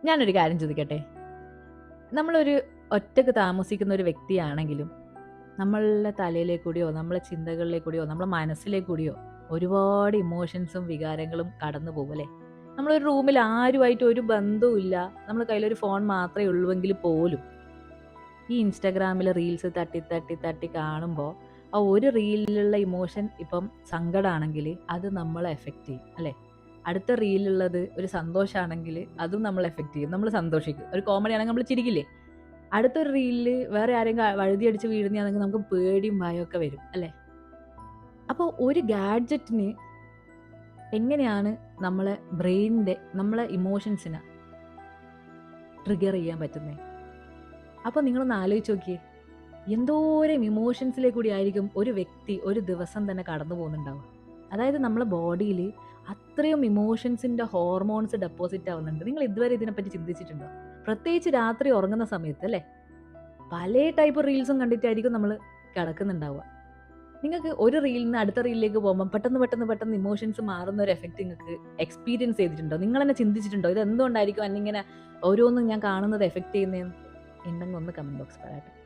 ഞാനൊരു കാര്യം ചോദിക്കട്ടെ? നമ്മളൊരു ഒറ്റക്ക് താമസിക്കുന്ന ഒരു വ്യക്തിയാണെങ്കിലും, നമ്മളുടെ തലയിലേക്ക് കൂടിയോ, നമ്മളെ ചിന്തകളിലേക്ക് കൂടിയോ, നമ്മളെ മനസ്സിലേക്ക് കൂടിയോ ഒരുപാട് ഇമോഷൻസും വികാരങ്ങളും കടന്നു പോകും അല്ലേ? നമ്മളൊരു റൂമിൽ ആരുമായിട്ട് ഒരു ബന്ധവുമില്ല. നമ്മുടെ കയ്യിലൊരു ഫോൺ മാത്രമേ ഉള്ളുവെങ്കിൽ പോലും, ഈ ഇൻസ്റ്റാഗ്രാമിലെ റീൽസ് തട്ടി, തട്ടി, തട്ടി കാണുമ്പോ, ആ ഒരു റീലിലുള്ള ഇമോഷൻ ഇപ്പം സങ്കടാണെങ്കില് അത് നമ്മളെ എഫക്റ്റ് ചെയ്യും അല്ലേ? അടുത്ത റീലിലുള്ളത് ഒരു സന്തോഷാണെങ്കില് അതും നമ്മളെ എഫക്റ്റ് ചെയ്യും. നമ്മള് സന്തോഷിക്കും. ഒരു കോമഡി ആണെങ്കി നമ്മള് ചിരിക്കില്ലേ? അടുത്തൊരു റീലില് വേറെ ആരെങ്കിലും വഴുതിയടിച്ച് വീഴുന്നയാണെങ്കിൽ നമുക്ക് പേടിയും ഭയമൊക്കെ വരും അല്ലേ? അപ്പൊ ഒരു ഗാഡ്ജറ്റിന് എങ്ങനെയാണ് നമ്മളെ ബ്രെയിനിന്റെ, നമ്മളെ ഇമോഷൻസിനെ ട്രിഗർ ചെയ്യാൻ പറ്റുന്നേ? അപ്പൊ നിങ്ങളൊന്ന് ആലോചിച്ച് നോക്കിയേ. എന്തോരം ഇമോഷൻസിലേക്ക് കൂടി ആയിരിക്കും ഒരു വ്യക്തി ഒരു ദിവസം തന്നെ കടന്നു പോകുന്നുണ്ടാവുക. അതായത് നമ്മളെ ബോഡിയിൽ അത്രയും ഇമോഷൻസിന്റെ ഹോർമോൺസ് ഡെപ്പോസിറ്റ് ആവുന്നുണ്ട്. നിങ്ങൾ ഇതുവരെ ഇതിനെപ്പറ്റി ചിന്തിച്ചിട്ടുണ്ടോ? പ്രത്യേകിച്ച് രാത്രി ഉറങ്ങുന്ന സമയത്ത് അല്ലേ? പല ടൈപ്പ് റീൽസും കണ്ടിട്ടായിരിക്കും നമ്മൾ കിടക്കുന്നുണ്ടാവുക. നിങ്ങൾക്ക് ഒരു റീലിൽ നിന്ന് അടുത്ത റീലിലേക്ക് പോകുമ്പോൾ പെട്ടെന്ന് പെട്ടെന്ന് പെട്ടെന്ന് ഇമോഷൻസ് മാറുന്ന ഒരു എഫക്റ്റ് നിങ്ങൾക്ക് എക്സ്പീരിയൻസ് ചെയ്തിട്ടുണ്ടോ? നിങ്ങൾ തന്നെ ചിന്തിച്ചിട്ടുണ്ടോ ഇത് എന്തുകൊണ്ടായിരിക്കും എന്നിങ്ങനെ ഓരോന്നും ഞാൻ കാണുന്നത് എഫക്റ്റ് ചെയ്യുന്നതെന്ന്? ഉണ്ടെങ്കിൽ ഒന്ന് കമന്റ് ബോക്സ് പറയാം.